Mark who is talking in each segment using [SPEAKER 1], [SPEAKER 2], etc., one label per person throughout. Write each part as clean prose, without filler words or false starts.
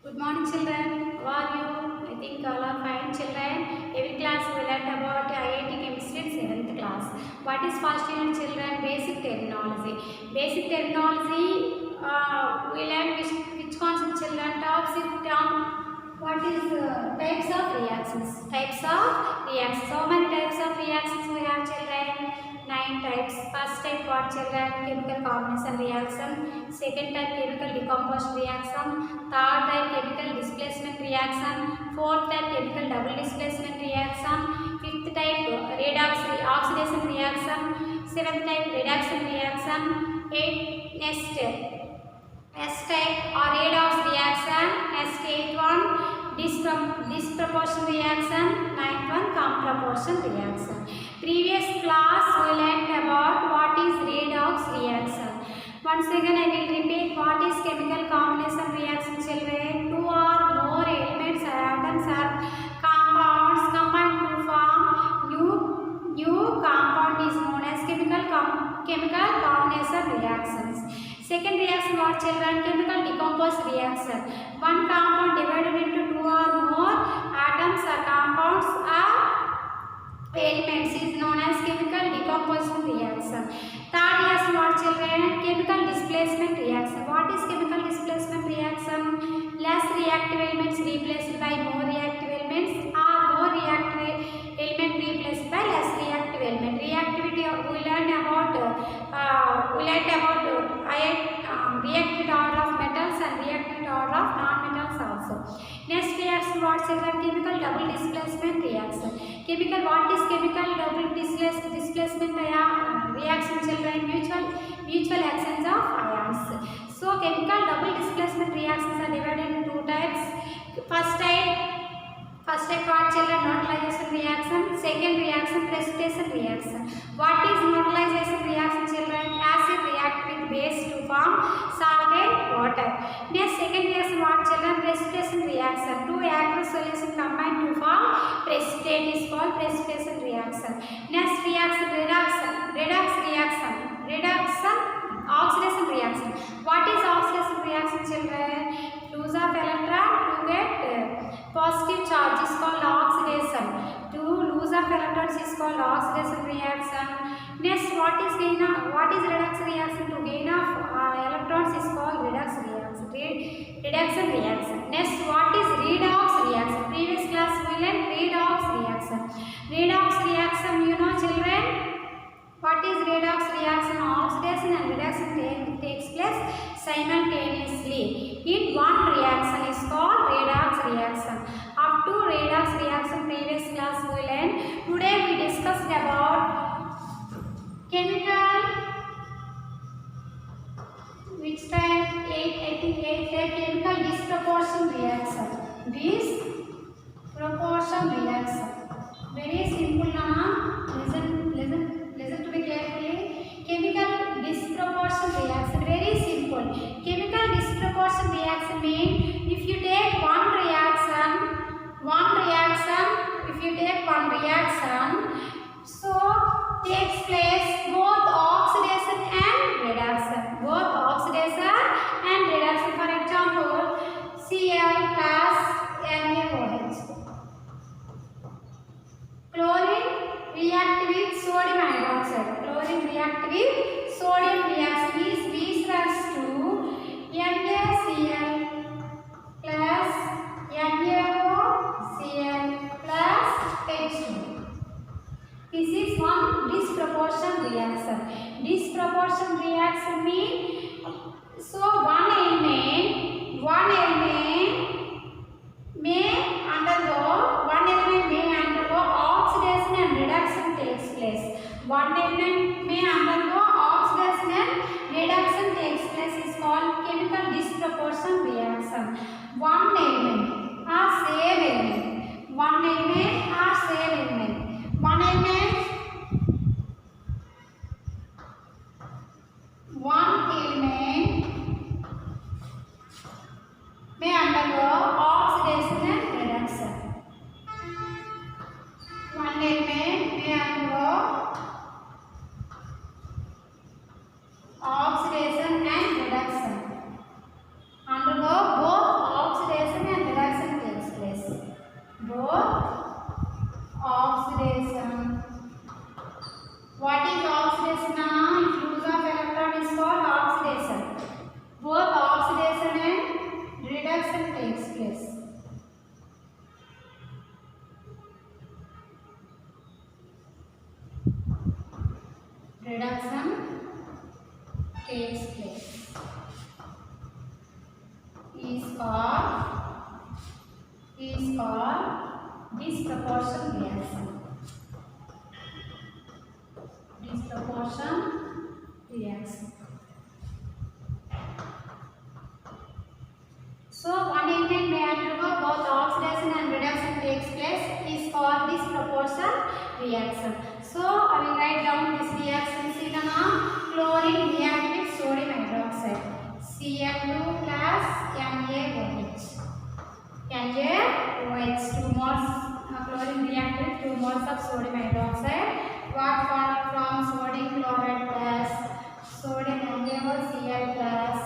[SPEAKER 1] Good morning, children. How are you? I think all are fine, children. Every class we learned about IIT chemistry in 7th class. What is first unit, children? Basic terminology. Basic terminology. We learn which concept, children? Toxic term. What is types of reactions? Types of reactions. So many types of reactions we have, children. 9 types. First type what, children? Chemical combination reaction. Second type chemical decomposition reaction. Third type chemical displacement reaction. Fourth type chemical double displacement reaction. Fifth type redox oxidation reaction. Seventh type reduction reaction. Next type or redox reaction. Next eighth one disproportion reaction. Ninth one comproportion reaction. Previous class we learned about what is redox reaction. Once again I will repeat what is chemical combination reaction, children. Two or more elements or atoms or compounds combine to form new compound is known as chemical combination reactions. Second reaction what, children? Chemical decomposition reaction. One compound divided into two or more atoms or compounds or elements is known as chemical decomposition reaction. Third reaction what, children? Chemical displacement reaction. What is chemical displacement reaction? Less reactive elements replaced by more reactive elements or more reactive element replaced by less reactive element. Reactivity we learned about reactivity order of metals and reactivity order of non-metals also. Next reaction what, children? Chemical double displacement reaction. What is chemical double displacement reaction, children? Mutual exchange of ions. So chemical double displacement reactions are divided into two types. First type what, children? Neutralization reaction. Second reaction precipitation reaction. What is neutralization reaction, children? Acid react with base to form salt and water. Next second reaction what, children? Precipitation reaction. Two aqueous solution combine to form precipitate is called precipitation reaction. Next reaction oxidation reaction. What is oxidation reaction, children? Lose of electron to get positive charge is called oxidation. To lose of electrons is called oxidation reaction. Next what is redox reaction? To gain of electrons is called reduction reaction. Next what is redox reaction? Previous class we learned redox reaction. Redox reaction, you know, children? What is redox reaction? Oxidation and reduction takes place simultaneously in one reaction is called redox reaction. Up to redox reaction previous class we learned. Today we discussed about chemical, which type? I think 8 type chemical disproportion reaction. Disproportion reaction. Very simple now. Listen to me carefully. Chemical disproportion reaction. Very simple. Chemical disproportion reaction means if you take one reaction, so takes place both oxidation and reduction. For example, Cl plus NaOH. Chlorine react with sodium hydroxide. Chlorine react with sodium reaction is V equals to NaCl plus NaOCl plus H2. This is one disproportion called disproportion reaction. Disproportion reaction. So one element may undergo both oxidation and reduction takes place is called disproportion reaction. So I will write down this reaction. See the name, chlorine react with sodium hydroxide, Cl2 plus NaOH. NaOH 2 moles chlorine react with 2 moles of sodium hydroxide. What formed from sodium chloride plus sodium NaOCl plus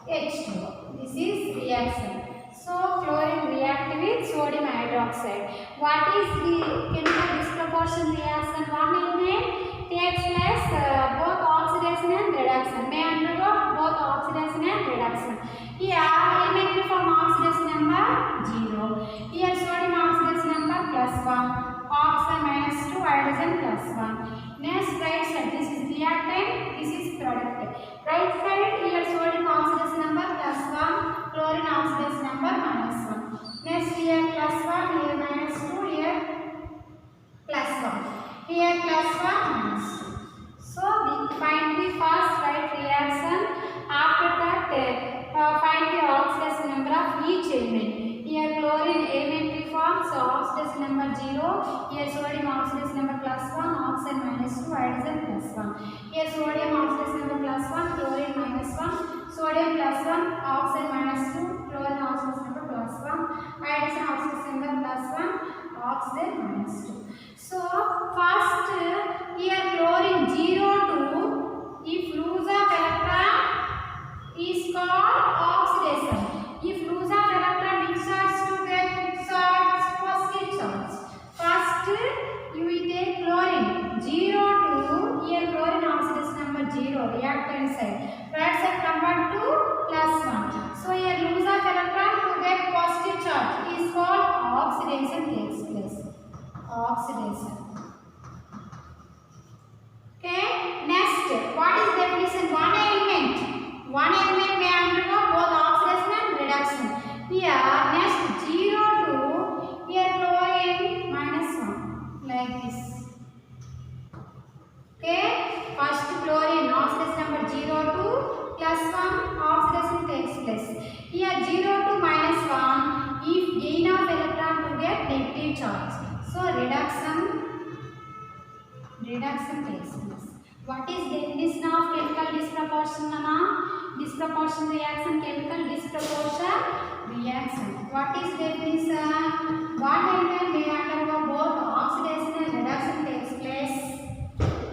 [SPEAKER 1] H2O. This is reaction. So chlorine react with sodium hydroxide. What is the chemical disproportion reaction? One element takes place both oxidation and reduction. May undergo both oxidation and reduction. Here element will form oxidation number 0. Here sodium oxidation number +1. Oxide -2, hydrogen +1. Next right side, this is reactant, this is product. Right side, here sodium oxidation number +1, chlorine oxidation number -1. Next here +1, here -2, here +1. Here +1, -2. So we find the first right reaction. After that, find the oxidation number of each element. Here chlorine element will form, so oxidation number 0. Here sodium oxidation number +1, oxide -2, hydrogen +1. Here sodium oxidation number +1, chlorine -1, sodium +1, oxide -2, chlorine oxidation number +1, hydrogen oxidation number +1, oxide -2. So first here chlorine 0 to, if loss of electron is called oxidation. If loss of electron discharge to get discharge positive charge. First you will take chlorine 0 to, here chlorine oxidation number 0, reactant side. Right side number 2 +1. So here loss of electron to get positive charge is called oxidation takes place. Oxidation. Okay. Next, what is definition? One element may undergo both oxidation and reduction. Here next 0 to, here chlorine -1 like this. Okay. First chlorine oxidation number 0 to +1, oxidation takes place. Here 0 to -1, if gain of electron to get negative charge. So reduction takes place. What is definition of chemical disproportion? Disproportion reaction, chemical disproportion reaction. What is definition? One element may undergo both oxidation and reduction takes place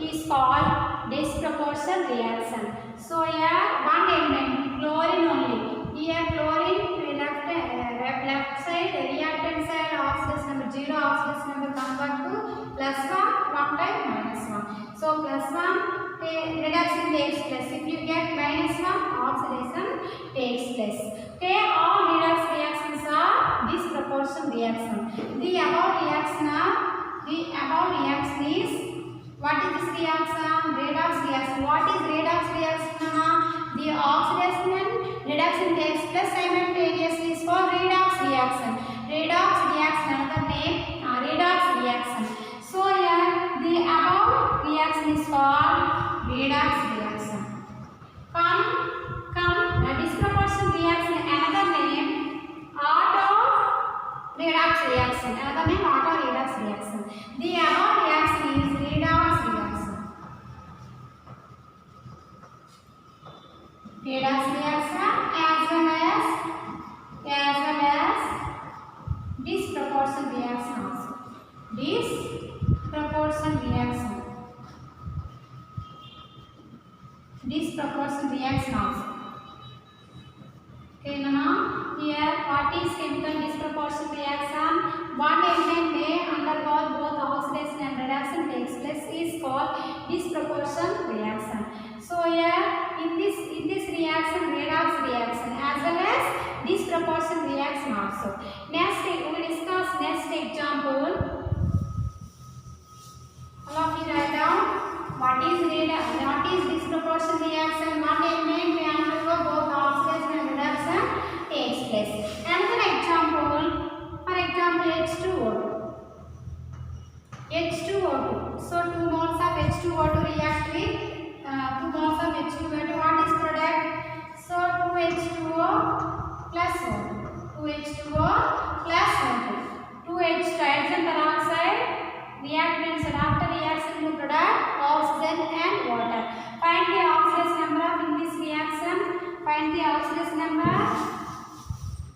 [SPEAKER 1] is called disproportion reaction. So here one element chlorine only. Here chlorine left side, reactant side oxidation number 0, oxidation number convert to +1, one time -1. So +1 reduction takes place. If you get -1, oxidation takes place. Okay, all redox reactions are disproportion reaction. The above reaction is, what is this reaction? Redox reaction. What is redox reaction? The oxidation and reduction takes place simultaneously is called redox reaction. Redox reaction, another name, redox reaction. So here the above reaction is called redox reaction. Come, disproportion reaction, another name, auto redox reaction. Another name, auto redox reaction. The above reaction is redox reaction. Redox reaction as well as disproportion reaction also. Disproportion reaction also. Okay, now here what is chemical disproportion reaction? One element may undergo both oxidation and reduction takes place is called disproportion reaction. So here in this reaction, redox reaction as well as disproportion reaction also. Next we will discuss next example. All of you write down what is disproportion reaction. One element may undergo both oxidation and reduction takes place. oxygen and water. Find the oxidation number in this reaction. Find the oxidation number.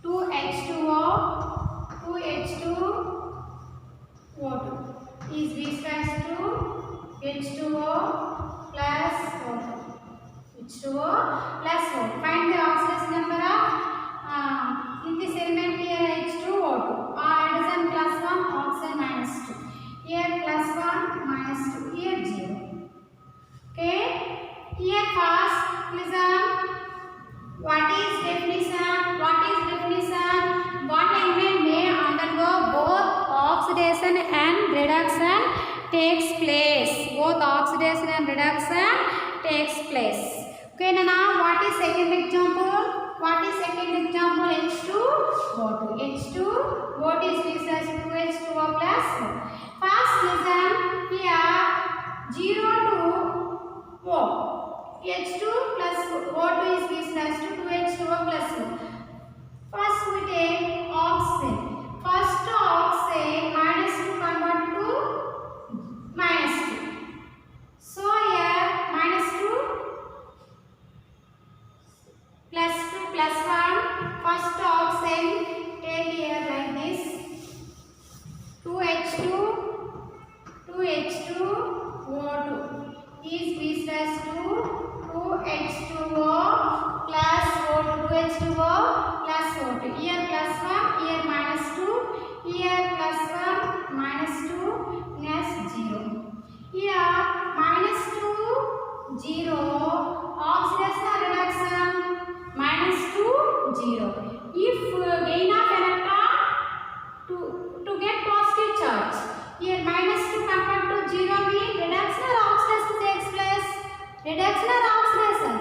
[SPEAKER 1] 2H2O, 2H2O2 is viscous to H2O plus O2. H2O plus O. Find the oxidation number of in this element here H2O2. Hydrogen plus 1, oxygen minus 2. Here plus 1, minus 2. Here 0. Okay. Here first listen. What is definition? What is definition? One element may undergo both oxidation and reduction takes place. Both oxidation and reduction takes place. Okay, now what is second example? What is second example? H2O2. H2O2 is viscous to H2O plus. First listen here 0 to O. H2 plus O2 is viscous to 2H2O plus O. First we take oxygen. First oxygen minus 2 convert to minus 2. So here minus 2 plus 2 plus 1. First oxygen take here like this. 2H2O2 is viscous to 2H2O plus O2, 2H2O plus O2. Here plus 1, here minus 2, here plus 1, minus 2, next 0. Here minus 2, 0. Oxidation or reduction? Minus 2, 0. If gain of electron to get positive charge, here minus 2 convert to 0 means reduction or oxidation takes place. Reduction or oxidation?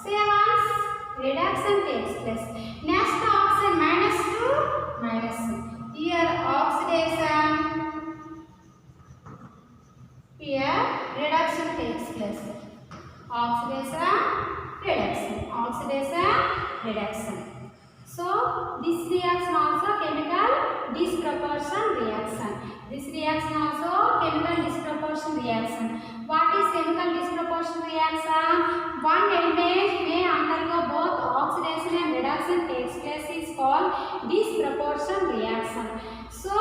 [SPEAKER 1] Say once. Reduction takes place. Next oxygen minus 2 minus 2. Here oxidation. Here reduction takes place. Oxidation, reduction. Oxidation, reduction. So this reaction also chemical disproportion reaction. This reaction also chemical disproportion reaction. What is chemical disproportion reaction? One element may undergo both oxidation and reduction takes place is called disproportion reaction. So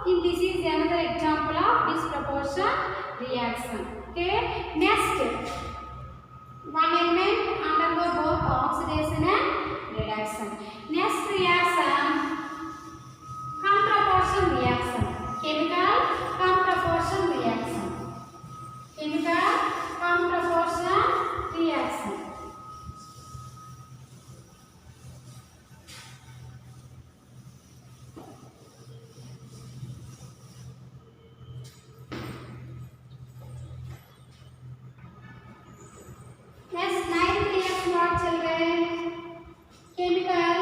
[SPEAKER 1] this is another example of disproportion reaction. Okay. Next, one element undergo both oxidation and reduction. Next reaction, comproportion reaction. Chemical comproportion reaction. Chemical comproportion reaction. Next, ninth reaction what children? Chemical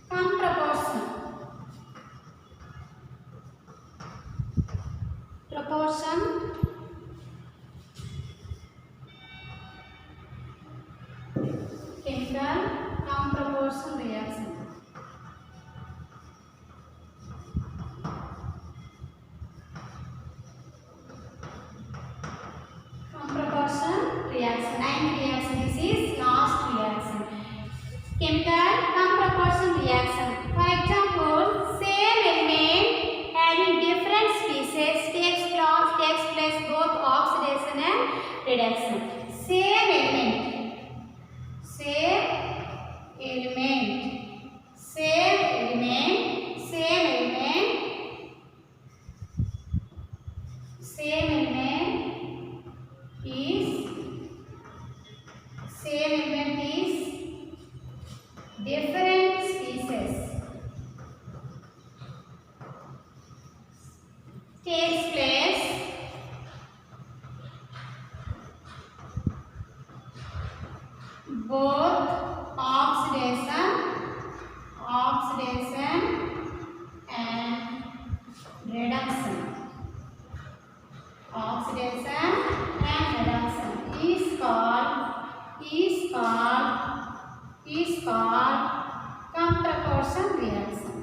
[SPEAKER 1] comproportion. Proportion chemical comproportion reaction. Comproportion reaction. Ninth reaction. This is last reaction. Chemical comproportion reaction. For example, same element having different species takes place both oxidation and reduction. Same element, same element, same element, same element, same element is different species takes place both oxidation and reduction. Oxidation and reduction is called comproportion reaction.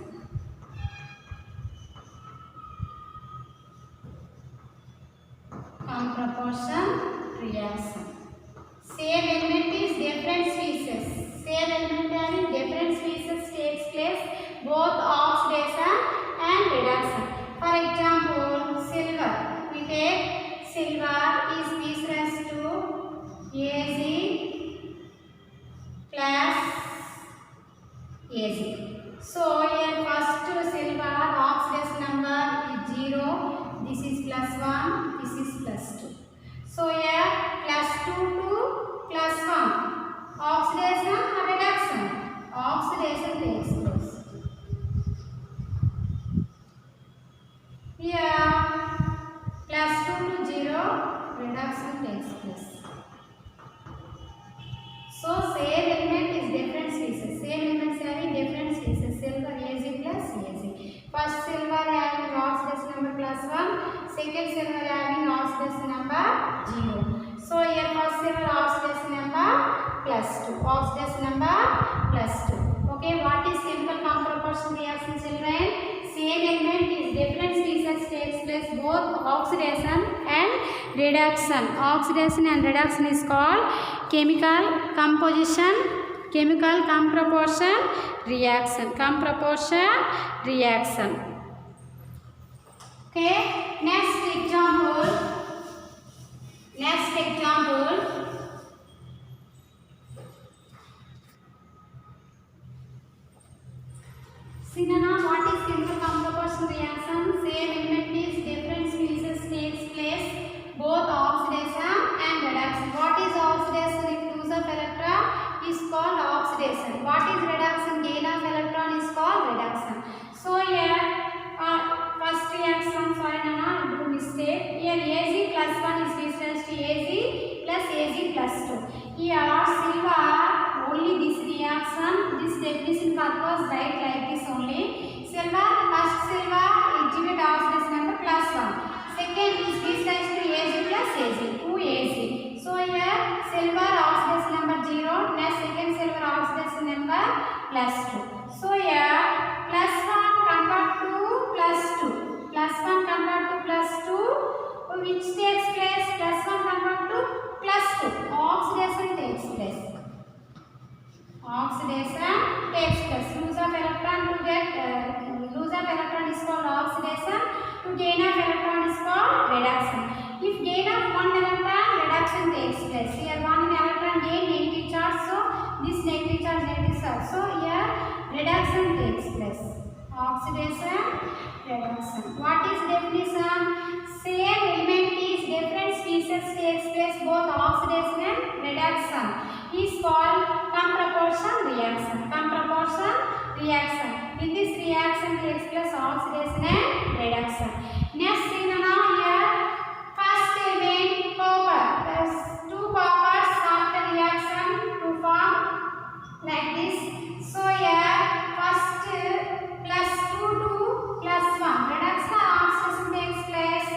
[SPEAKER 1] second silver having oxidation number 0. So here first silver oxidation number +2. Oxidation number +2. Okay, what is chemical comp proportion reaction, children? Same element is different species takes place both oxidation and reduction. Oxidation and reduction is called chemical composition, chemical comp proportion reaction, comp proportion reaction. Okay, next example. Synonym, what is chemical comp proportion reaction? Same element is different species takes place both oxidation and reduction. What is oxidation? If lose of electron is called oxidation. What is reduction? Gain of electron is called reduction. So here first reaction, sorry Nana, I do mistake. Here Ag plus 1 is different to Ag plus Ag plus 2. Here silver, only this reaction, this definition purpose write like this only. Silver, first silver exhibit oxidation number +1. Second is different to Ag plus Ag, 2Ag. So here silver oxidation number 0, next second silver oxidation number +2. So here +1 convert to +2, +1 convert to +2, which takes place, +1 convert to +2, oxidation takes place. Oxidation takes place. Lose of electron to get lose of electron is called oxidation. To gain of electron is called reduction. If gain of 1 electron, reduction takes place. Here 1 electron gain negative charge, so this negative charge negative charge. So here reduction takes place. Oxidation, reduction. What is definition? Same element is different species takes place both oxidation and reduction. Is called comp proportion reaction. Comp proportion reaction. In this reaction takes place oxidation and reduction. Next thing now here, first element copper. There's 2 coppers after reaction to form like this. So here first +2 to +1. Reduction or oxidation takes place.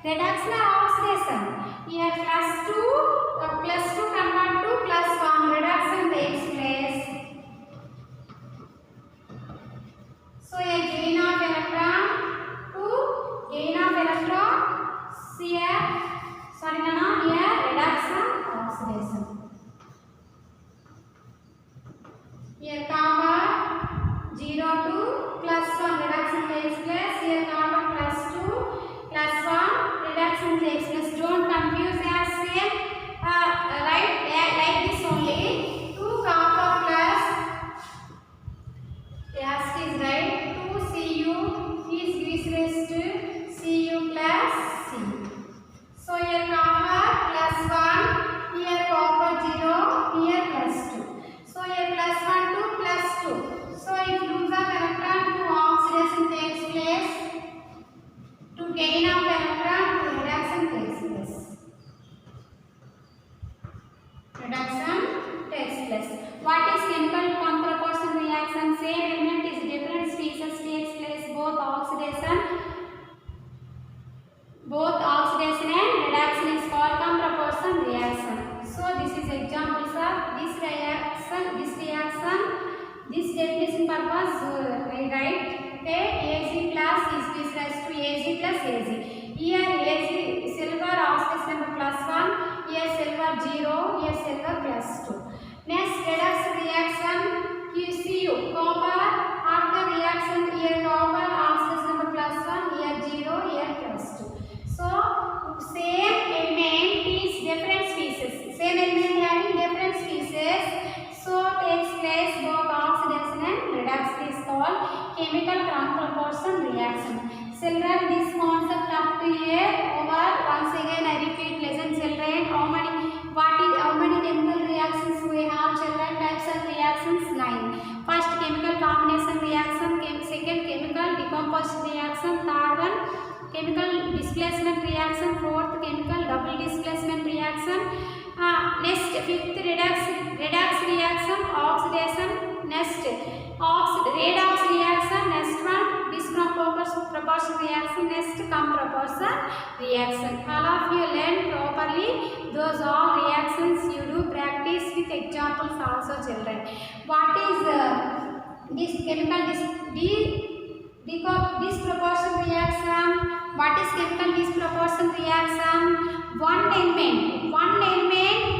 [SPEAKER 1] Reduction or oxidation. Here +2 convert to +1. Reduction takes place. So here gain of electron to gain of electron. Here, sorry Nana, here reduction oxidation. Here copper 0 to +1 reduction takes place. Here copper +2 +1 reduction takes place. Don't confuse as same. Right like this only. 2 copper plus yes is right. 2 Cu is raised to Cu plus C. So here copper +1, here copper 0, here +2. So here +1 to +2. So if lose of electron to oxidation takes place, to gain of electron to reduction takes place. Reduction takes place. What is chemical comp proportion reaction? Same element is different species takes place both oxidation and reduction is called comp proportion reaction. So this is examples of this reaction. This definition purpose I write. Okay, Ag plus is this raised to Ag plus Ag. Here Ag silver oxidation number +1. Here silver 0. Here silver +2. Next reduction reaction. Cu copper after reaction. Here copper oxidation number +1. Here 0. Here +2. So same element is different species. Same element having different species. So takes place both oxidation and reduction is called chemical comp proportion reaction. Children, this concept up to here over. Once again I repeat, listen children. How many chemical reactions we have, children? Types of reactions 9. First chemical combination reaction, second chemical decomposition reaction, third one chemical displacement reaction, fourth chemical double displacement reaction. Next fifth redox reaction, oxidation. Next redox reaction. Next one disproportion proportion reaction. Next come proportion reaction. All of you learn properly those all reactions. You do practice with examples also, children. What is this chemical disproportion reaction? What is chemical disproportion reaction? One element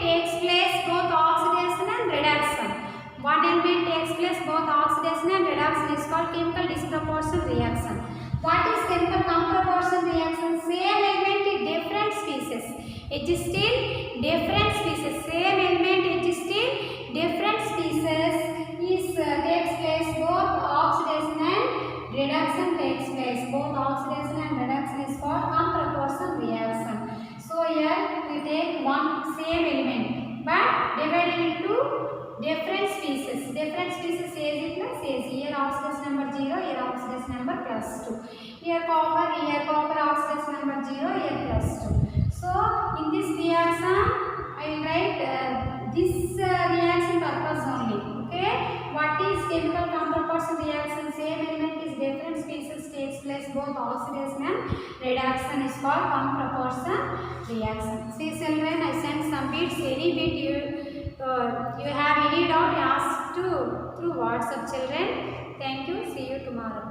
[SPEAKER 1] takes place both oxidation and reduction. One element takes place both oxidation and reduction is called chemical disproportion reaction. What is chemical comproportion reaction? Same element in different species exist in different species. Same element exists in different species is takes place both oxidation and reduction takes place. Both oxidation and reduction is called comproportion reaction. So here we take one same element but divided into different species. Different species Ag plus Ag. Here oxidation number 0, here oxidation number plus 2. Here copper oxidation number 0, here plus 2. So in this reaction I will write this reaction purpose only. Okay. What is chemical comproportion reaction? Same element is different species takes place both oxidation and reduction is called comproportion reaction. See children, I sent some bits. Any bit you have any doubt, ask through WhatsApp, children. Thank you. See you tomorrow.